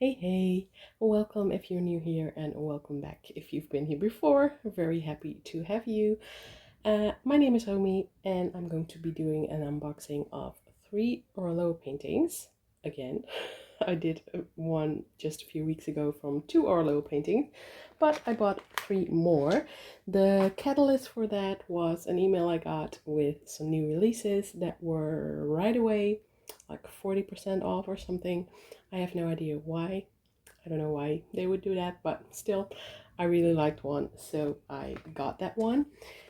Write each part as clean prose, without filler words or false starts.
Hey, welcome if you're new here and welcome back if you've been here before. Very happy to have you. My name is Romy and I'm going to be doing an unboxing of 3 Oraloa paintings. Again, I did one just a few weeks ago from 2 Oraloa paintings, but I bought 3 more. The catalyst for that was an email I got with some new releases that were right away, like 40% off or something. I have no idea why. I don't know why they would do that, but still, I really liked one, so I got that one.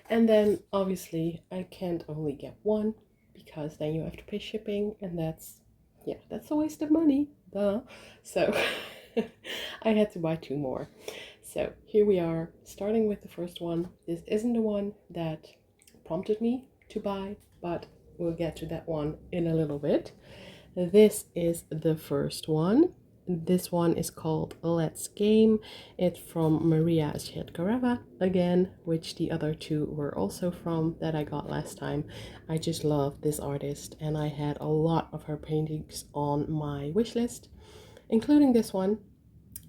And then obviously I can't only get one because then you have to pay shipping, and that's a waste of money. Duh. So I had to buy 2 more. So here we are, starting with the first one. This isn't the one that prompted me to buy, but we'll get to that one in a little bit. This is the first one. This one is called Let's Game. It's from Maria Shetkareva again, which the other 2 were also from that I got last time. I just love this artist and I had a lot of her paintings on my wish list, including this one.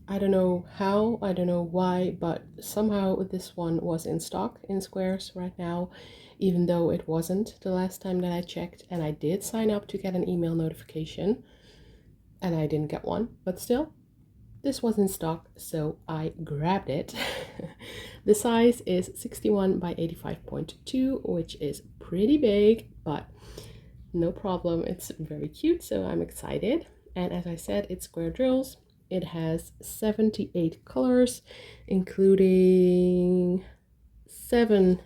I don't know how, I don't know why, but somehow this one was in stock in Squares right now, even though it wasn't the last time that I checked, and I did sign up to get an email notification and I didn't get one, but still, this was in stock, so I grabbed it. The size is 61 by 85.2, which is pretty big, but no problem. It's very cute, so I'm excited. And as I said, it's square drills. It has 78 colors, including 7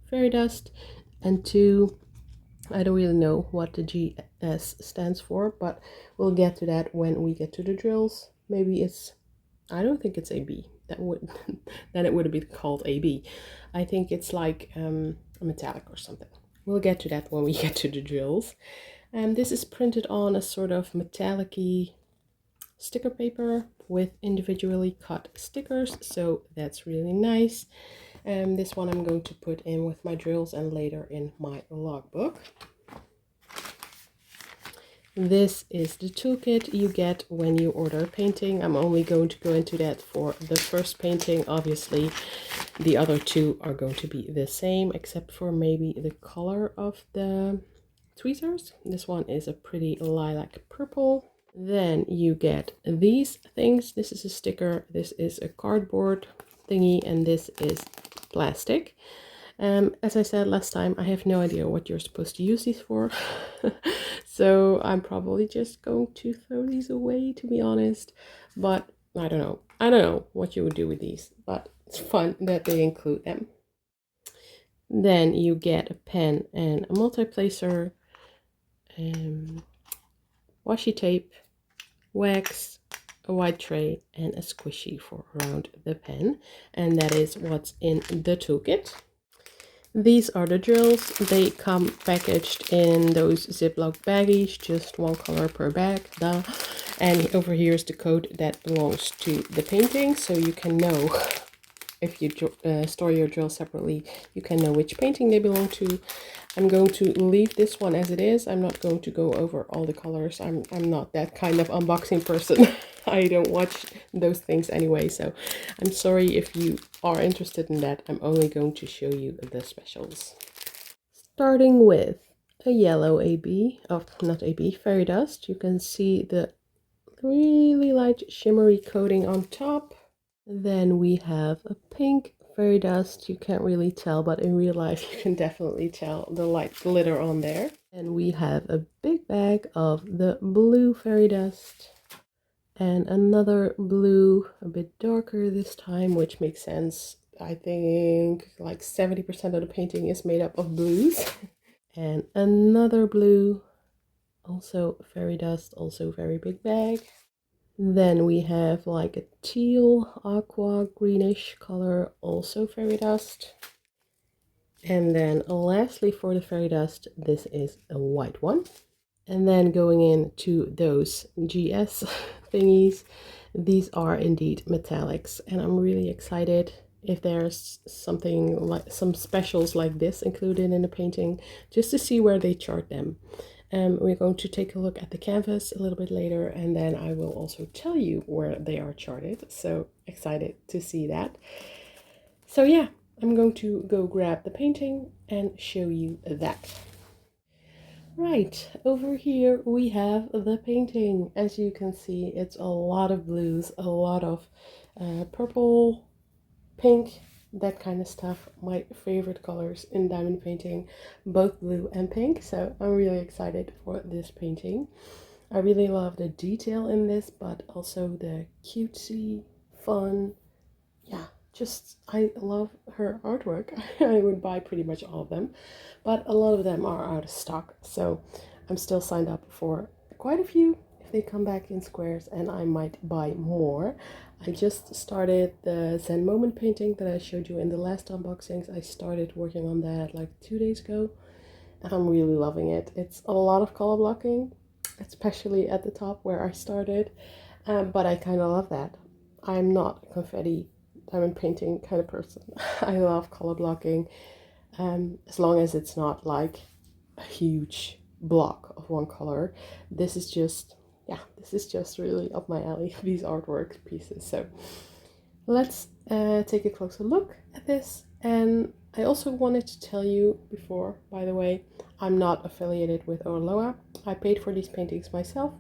fairy dust and 2, I don't really know what the GS stands for, but we'll get to that when we get to the drills. Maybe it's, I don't think it's AB. That would, then it would be called AB. I think it's like a metallic or something. We'll get to that when we get to the drills. And this is printed on a sort of metallic-y sticker paper with individually cut stickers, so that's really nice. And this one I'm going to put in with my drills and later in my logbook. This is the toolkit you get when you order a painting. I'm only going to go into that for the first painting. Obviously, the other 2 are going to be the same, except for maybe the color of the tweezers. This one is a pretty lilac purple. Then you get these things. This is a sticker, this is a cardboard thingy, and this is plastic. As I said last time, I have no idea what you're supposed to use these for. So I'm probably just going to throw these away, to be honest. But I don't know what you would do with these, but it's fun that they include them. Then you get a pen and a multi-placer, washi tape, wax, a white tray, and a squishy for around the pen. And that is what's in the toolkit. These are the drills. They come packaged in those Ziploc baggies, just 1 color per bag. Duh. And over here is the code that belongs to the painting, so you can know if you store your drills separately, you can know which painting they belong to. I'm going to leave this one as it is. I'm not going to go over all the colors. I'm not that kind of unboxing person. I don't watch those things anyway, so I'm sorry if you are interested in that. I'm only going to show you the specials. Starting with a yellow AB, not AB, fairy dust. You can see the really light shimmery coating on top. Then we have a pink fairy dust. You can't really tell, but in real life you can definitely tell the light glitter on there. And we have a big bag of the blue fairy dust. And another blue, a bit darker this time, which makes sense. I think like 70% of the painting is made up of blues. And another blue, also fairy dust, also very big bag. Then we have like a teal, aqua, greenish color, also fairy dust. And then lastly for the fairy dust, this is a white one. And then going into those GS thingies, these are indeed metallics. And I'm really excited if there's something like some specials like this included in the painting, just to see where they chart them. We're going to take a look at the canvas a little bit later, and then I will also tell you where they are charted. So excited to see that. So yeah, I'm going to go grab the painting and show you that. Right, over here we have the painting. As you can see, it's a lot of blues, a lot of purple, pink, that kind of stuff. My favorite colors in diamond painting, both blue and pink. So I'm really excited for this painting. I really love the detail in this, but also the cutesy, fun, yeah, just I love her artwork. I would buy pretty much all of them, but a lot of them are out of stock. So I'm still signed up for quite a few if they come back in squares, and I might buy more. I just started the Zen Moment painting that I showed you in the last unboxings. I started working on that like 2 days ago, and I'm really loving it. It's a lot of color blocking, especially at the top where I started, but I kind of love that. I'm not a confetti diamond painting kind of person. I love color blocking, as long as it's not like a huge block of one color. This is just, yeah, this is just really up my alley, these artwork pieces. So let's take a closer look at this. And I also wanted to tell you before, by the way, I'm not affiliated with Oraloa. I paid for these paintings myself.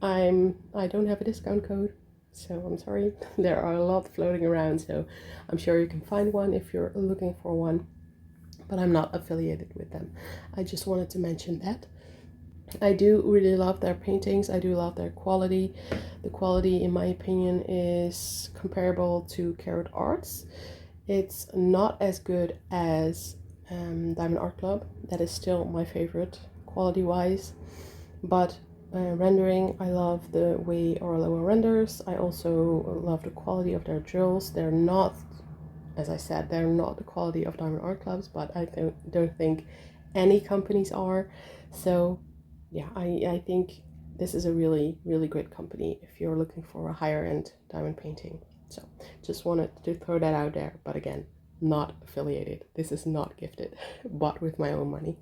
I don't have a discount code, so I'm sorry. There are a lot floating around, so I'm sure you can find one if you're looking for one, but I'm not affiliated with them. I just wanted to mention that. I do really love their paintings. I do love their quality. The quality, in my opinion, is comparable to Carrot Arts. It's not as good as Diamond Art Club. That is still my favorite quality-wise, but rendering, I love the way Oraloa renders. I also love the quality of their drills. They're not, as I said, they're not the quality of Diamond Art Clubs, but I don't think any companies are. So yeah, I think this is a really, really great company if you're looking for a higher end diamond painting. So just wanted to throw that out there, but again, not affiliated. This is not gifted, bought with my own money.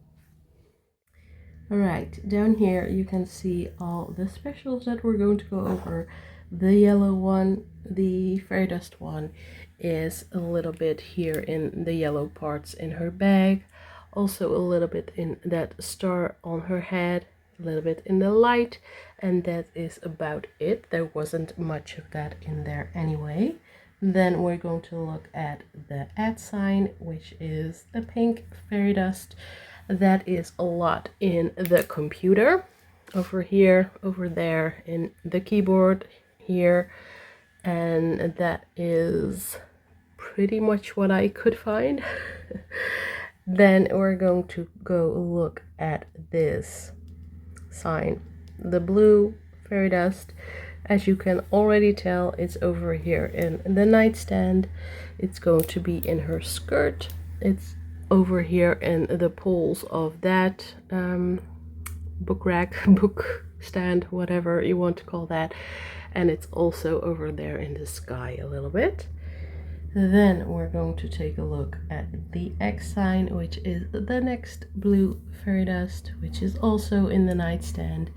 Alright, down here you can see all the specials that we're going to go over. The yellow one, the fairy dust one, is a little bit here in the yellow parts in her bag. Also a little bit in that star on her head, a little bit in the light, and that is about it. There wasn't much of that in there anyway. Then we're going to look at the @ sign, which is a pink fairy dust. That is a lot in the computer, over here, over there, in the keyboard here, and that is pretty much what I could find. Then we're going to go look at this sign, the blue fairy dust. As you can already tell, it's over here in the nightstand. It's going to be in her skirt. It's over here in the poles of that book rack, book stand, whatever you want to call that. And it's also over there in the sky a little bit. Then we're going to take a look at the X sign, which is the next blue fairy dust, which is also in the nightstand.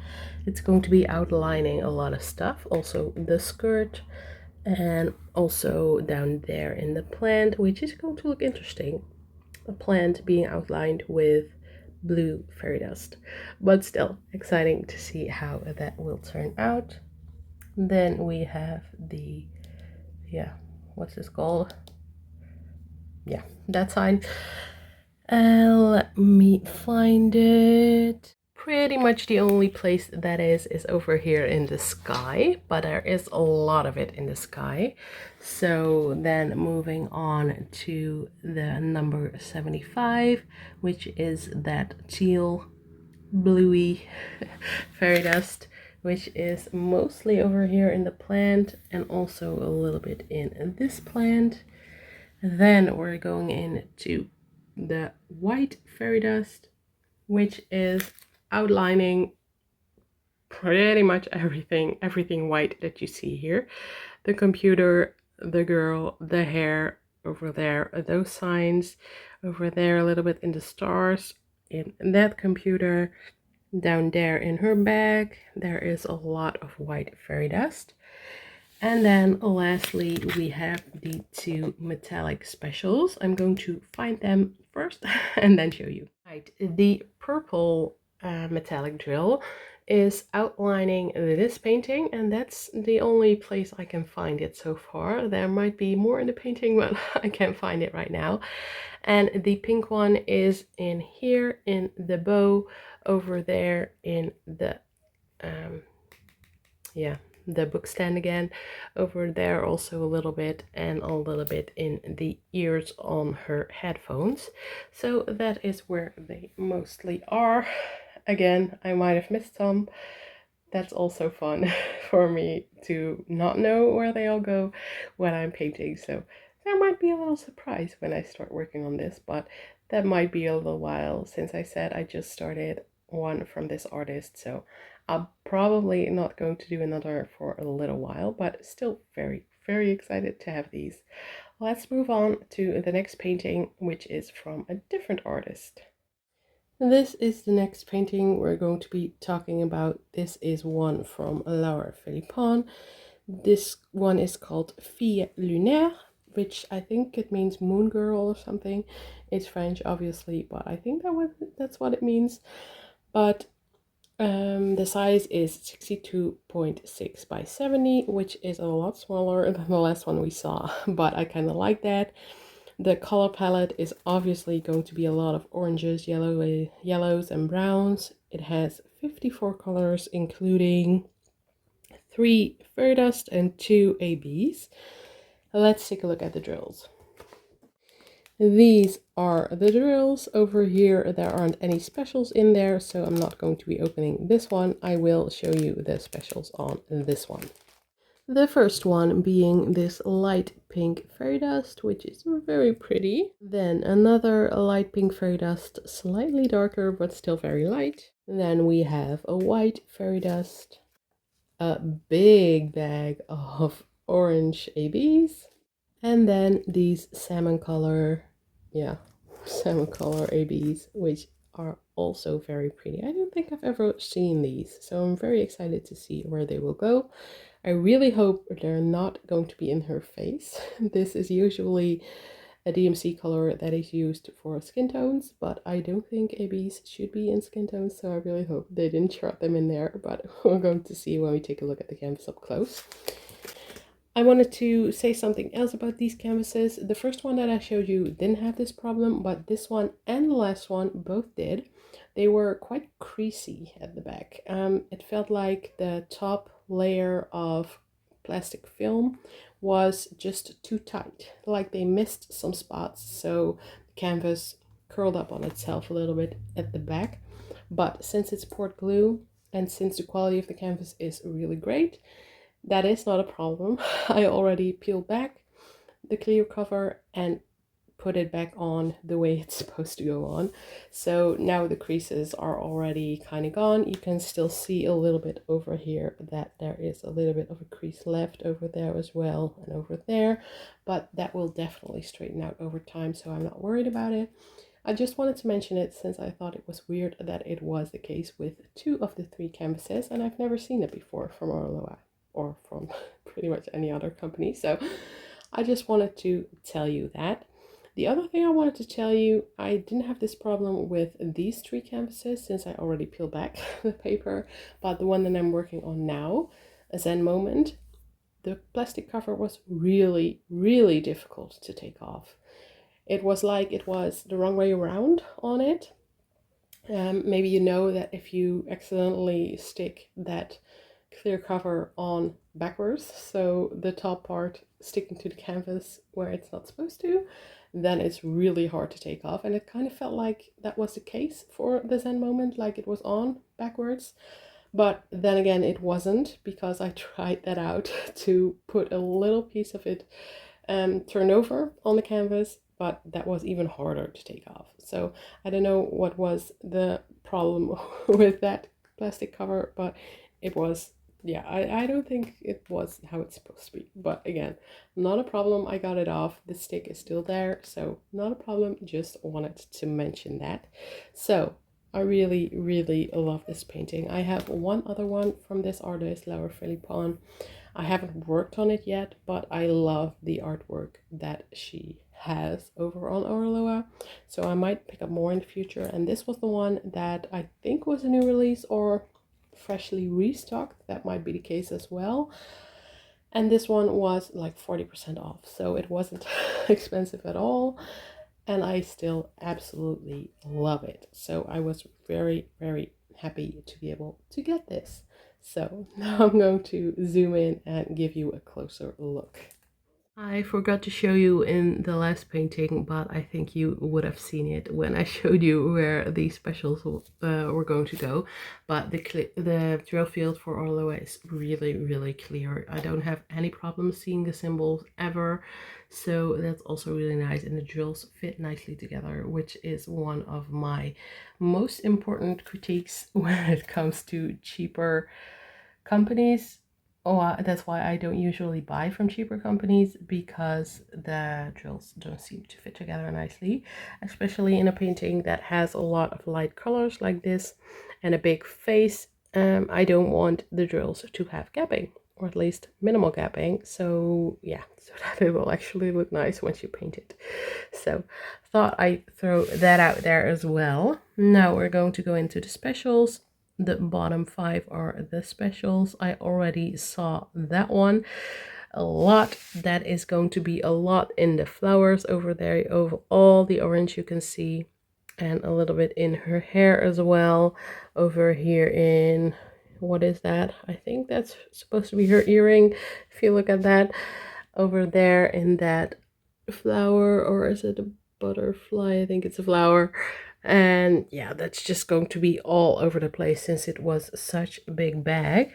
It's going to be outlining a lot of stuff, also the skirt, and also down there in the plant, which is going to look interesting. A plant being outlined with blue fairy dust, but still exciting to see how that will turn out. Then we have the, yeah, what's this called? Yeah, that sign. Let me find it. Pretty much the only place that is over here in the sky, but there is a lot of it in the sky. So then moving on to the number 75, which is that teal bluey fairy dust, which is mostly over here in the plant and also a little bit in this plant. Then we're going into the white fairy dust, which is outlining pretty much everything white that you see here. The computer, the girl, the hair over there, those signs over there, a little bit in the stars in that computer, Down there in her bag, there is a lot of white fairy dust. And then lastly, we have the two metallic specials. I'm going to find them first and then show you. Right, the purple metallic drill is outlining this painting, and that's the only place I can find it so far. There might be more in the painting, but I can't find it right now. And the pink one is in here in the bow, over there in the yeah, the book stand again, over there also a little bit, and a little bit in the ears on her headphones. So that is where they mostly are. Again, I might have missed some. That's also fun for me to not know where they all go when I'm painting. So there might be a little surprise when I start working on this, but that might be a little while since I said I just started one from this artist. So I'm probably not going to do another for a little while, but still very, very excited to have these. Let's move on to the next painting, which is from a different artist. This is the next painting we're going to be talking about. This is one from Laura Philippon. This one is called Fia Luner, which I think it means moon girl or something. It's French, obviously, but I think that's what it means. But the size is 62.6 by 70, which is a lot smaller than the last one we saw, but I kind of like that. The color palette is obviously going to be a lot of oranges, yellows, and browns. It has 54 colors, including 3 fairy dust and 2 ABs. Let's take a look at the drills. These are the drills. Over here there aren't any specials in there, so I'm not going to be opening this one. I will show you the specials on this one. The first one being this light pink fairy dust, which is very pretty. Then another light pink fairy dust, slightly darker but still very light. Then we have a white fairy dust, a big bag of orange ABs, and then these salmon color ABs, which are also very pretty. I don't think I've ever seen these, so I'm very excited to see where they will go. I really hope they're not going to be in her face. This is usually a DMC color that is used for skin tones, but I don't think ABs should be in skin tones, so I really hope they didn't trap them in there, but we're going to see when we take a look at the canvas up close. I wanted to say something else about these canvases. The first one that I showed you didn't have this problem, but this one and the last one both did. They were quite creasy at the back. It felt like the top layer of plastic film was just too tight, like they missed some spots, so the canvas curled up on itself a little bit at the back. But since it's poured glue and since the quality of the canvas is really great, that is not a problem. I already peeled back the clear cover and put it back on the way it's supposed to go on. So now the creases are already kind of gone. You can still see a little bit over here that there is a little bit of a crease left over there as well, and over there, but that will definitely straighten out over time, so I'm not worried about it. I just wanted to mention it since I thought it was weird that it was the case with 2 of the 3 canvases, and I've never seen it before from Oraloa or from pretty much any other company. So I just wanted to tell you that. The other thing I wanted to tell you, I didn't have this problem with these 3 canvases since I already peeled back the paper, but the one that I'm working on now, a Zen Moment, the plastic cover was really, really difficult to take off. It was like it was the wrong way around on it. Maybe you know that if you accidentally stick that clear cover on backwards, so the top part sticking to the canvas where it's not supposed to, then it's really hard to take off. And it kind of felt like that was the case for the Zen Moment, like it was on backwards. But then again, it wasn't, because I tried that out to put a little piece of it turned over on the canvas, but that was even harder to take off. So I don't know what was the problem with that plastic cover, but it was, yeah, I don't think it was how it's supposed to be. But again, not a problem. I got it off. The stick is still there, so not a problem. Just wanted to mention that. So I really, really love this painting. I have one other one from this artist, Laura Philippon. I haven't worked on it yet, but I love the artwork that she has over on Oraloa. So I might pick up more in the future. And this was the one that I think was a new release or freshly restocked. That might be the case as well. And this one was like 40% off. So it wasn't expensive at all. And I still absolutely love it. So I was very, very happy to be able to get this. So now I'm going to zoom in and give you a closer look. I forgot to show you in the last painting, but I think you would have seen it when I showed you where these specials were going to go. But the drill field for Oraloa is really, really clear. I don't have any problem seeing the symbols ever. So that's also really nice. And the drills fit nicely together, which is one of my most important critiques when it comes to cheaper companies. Oh, that's why I don't usually buy from cheaper companies, because the drills don't seem to fit together nicely, especially in a painting that has a lot of light colors like this and a big face. I don't want the drills to have gapping, or at least minimal gapping. So yeah, so that it will actually look nice once you paint it. So thought I'd throw that out there as well. Now we're going to go into the specials. The bottom 5 are the specials. I already saw that one a lot. That is going to be a lot in the flowers over there, over all the orange you can see, and a little bit in her hair as well. Over here in, what is that? I think that's supposed to be her earring. If you look at that over there in that flower, or is it a butterfly? I think it's a flower. And yeah, that's just going to be all over the place since it was such a big bag.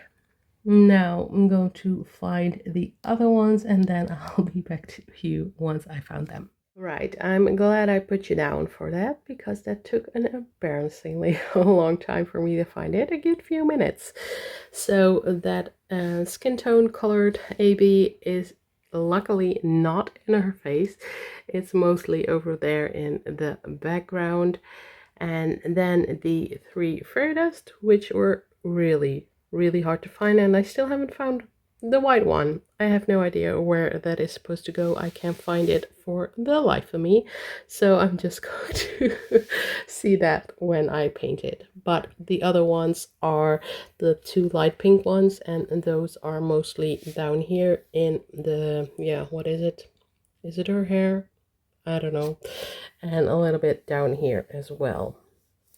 Now I'm going to find the other ones and then I'll be back to you once I found them. Right, I'm glad I put you down for that, because that took an embarrassingly long time for me to find it, a good few minutes. So that skin tone colored AB is luckily not in her face. It's mostly over there in the background. And then the 3 fairy dust, which were really, really hard to find, and I still haven't found the white one. I have no idea where that is supposed to go. I can't find it for the life of me, so I'm just going to see that when I paint it. But the other ones are the 2 light pink ones, and those are mostly down here in the, yeah, what is it? Is it her hair? I don't know. And a little bit down here as well.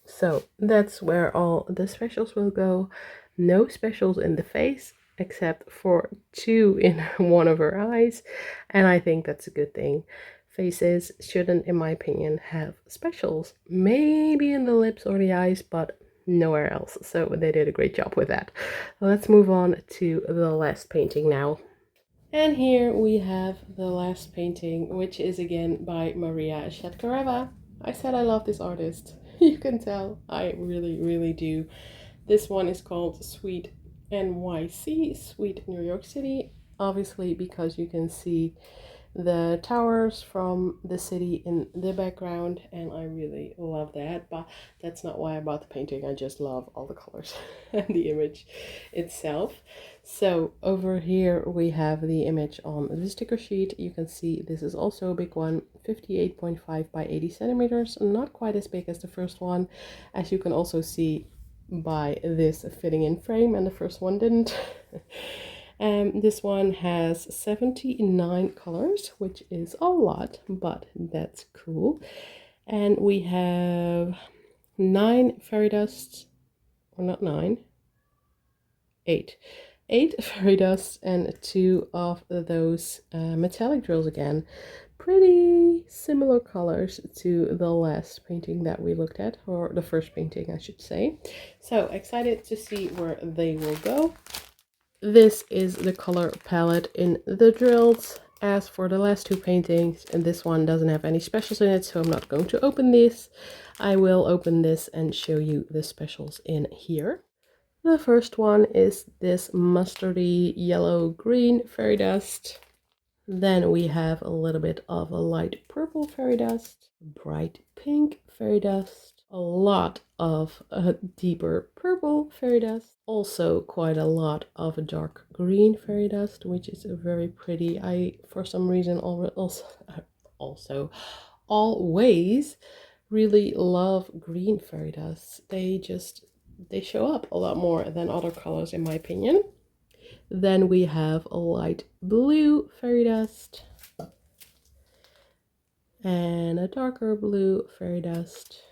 So that's where all the specials will go. No specials in the face, except for 2 in one of her eyes, and I think that's a good thing. Faces shouldn't, in my opinion, have specials. Maybe in the lips or the eyes, but nowhere else. So they did a great job with that. Let's move on to the last painting now. And here we have the last painting, which is again by Maria Shatkareva. I said I love this artist. You can tell I really, really do. This one is called Sweet NYC, Sweet New York City, obviously because you can see the towers from the city in the background, and I really love that. But that's not why I bought the painting. I just love all the colors and the image itself. So over here we have the image on the sticker sheet. You can see this is also a big one, 58.5 by 80 centimeters, not quite as big as the first one, as you can also see by this fitting in frame, and the first one didn't. This one has 79 colors, which is a lot, but that's cool. And we have 9 fairy dusts, or not 9, 8. 8 fairy dusts and 2 of those metallic drills again. Pretty similar colors to the last painting that we looked at, or the first painting I should say. So excited to see where they will go. This is the color palette in the drills. As for the last 2 paintings, and this one doesn't have any specials in it, so I'm not going to open this. I will open this and show you the specials in here. The first one is this mustardy yellow green fairy dust. Then we have a little bit of a light purple fairy dust, bright pink fairy dust, A lot of deeper purple fairy dust, also quite a lot of dark green fairy dust, which is very pretty. I, for some reason, also always really love green fairy dust. They show up a lot more than other colors in my opinion. Then we have a light blue fairy dust and a darker blue fairy dust.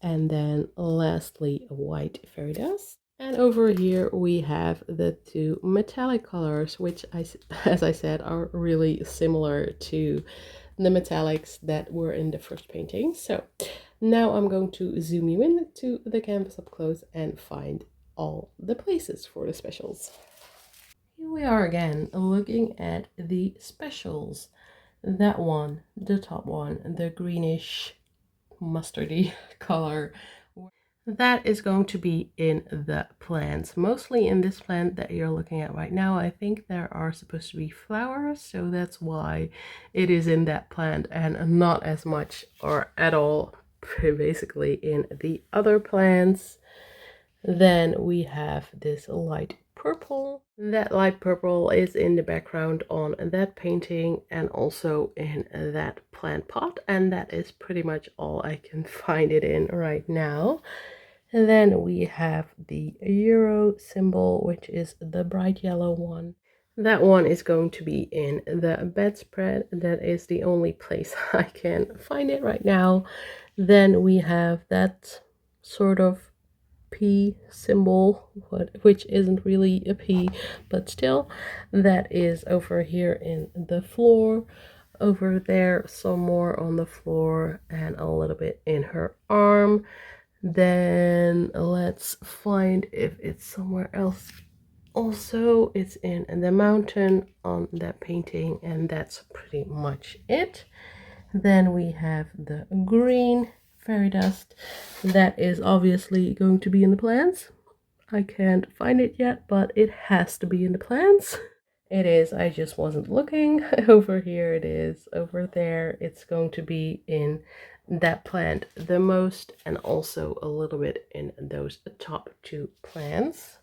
And then lastly, white fairy dust. And over here we have the two metallic colors, which as I said, are really similar to the metallics that were in the first painting. So now I'm going to zoom you in to the canvas up close and find all the places for the specials. Here we are again, looking at the specials. That one, the top one, the greenish mustardy color, that is going to be in the plants, mostly in this plant that you're looking at right now. I think there are supposed to be flowers, so that's why it is in that plant and not as much or at all basically in the other plants. Then we have this light purple. That light purple is in the background on that painting and also in that plant pot, and that is pretty much all I can find it in right now. And then we have the euro symbol, which is the bright yellow one. That one is going to be in the bedspread. That is the only place I can find it right now. Then we have that sort of P symbol, which isn't really a P, but still, that is over here in the floor. Over there, some more on the floor and a little bit in her arm. Then let's find if it's somewhere else. Also, it's in the mountain on that painting, and that's pretty much it. Then we have the green fairy dust. That is obviously going to be in the plants. I can't find it yet, but it has to be in the plants. It is, I just wasn't looking. Over here it is, over there it's going to be in that plant the most, and also a little bit in those top two plants.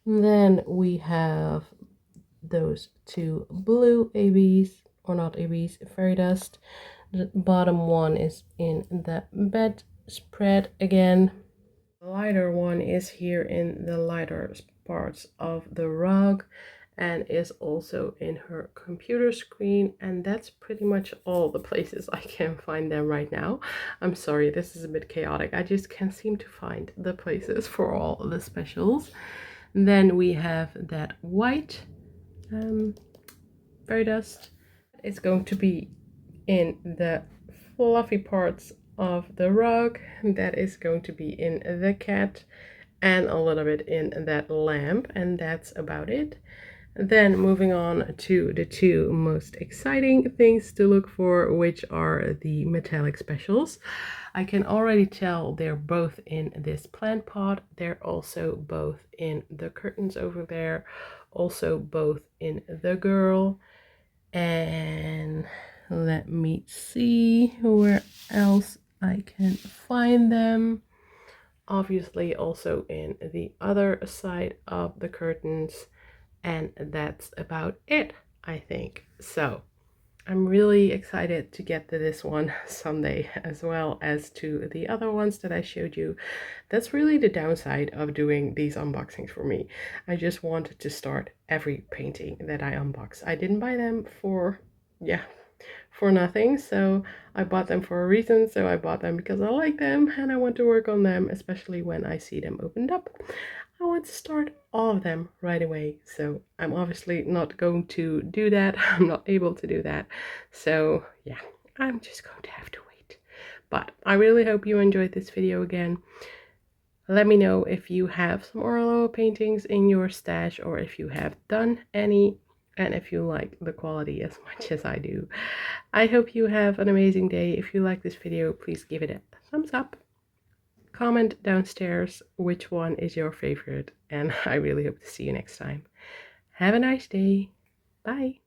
Then we have those two blue ABs, or not ABs, fairy dust. The bottom one is in the bedspread again. The lighter one is here in the lighter parts of the rug and is also in her computer screen, and that's pretty much all the places I can find them right now. I'm sorry, this is a bit chaotic. I just can't seem to find the places for all the specials. Then we have that white fairy dust. It's going to be in the fluffy parts of the rug. That is going to be in the cat and a little bit in that lamp, and that's about it. Then moving on to the two most exciting things to look for, which are the metallic specials. I can already tell they're both in this plant pot. They're also both in the curtains over there, also both in the girl. And let me see where else I can find them. Obviously also in the other side of the curtains, and that's about it, I think. So I'm really excited to get to this one someday, as well as to the other ones that I showed you. That's really the downside of doing these unboxings for me. I just wanted to start every painting that I unbox. I didn't buy them for nothing, so I bought them for a reason. So I bought them because I like them and I want to work on them, especially when I see them opened up. I want to start all of them right away, so I'm obviously not going to do that. I'm not able to do that, so yeah, I'm just going to have to wait. But I really hope you enjoyed this video again. Let me know if you have some Oraloa paintings in your stash, or if you have done any, and if you like the quality as much as I do. I hope you have an amazing day. If you like this video, please give it a thumbs up. Comment downstairs which one is your favorite, and I really hope to see you next time. Have a nice day. Bye.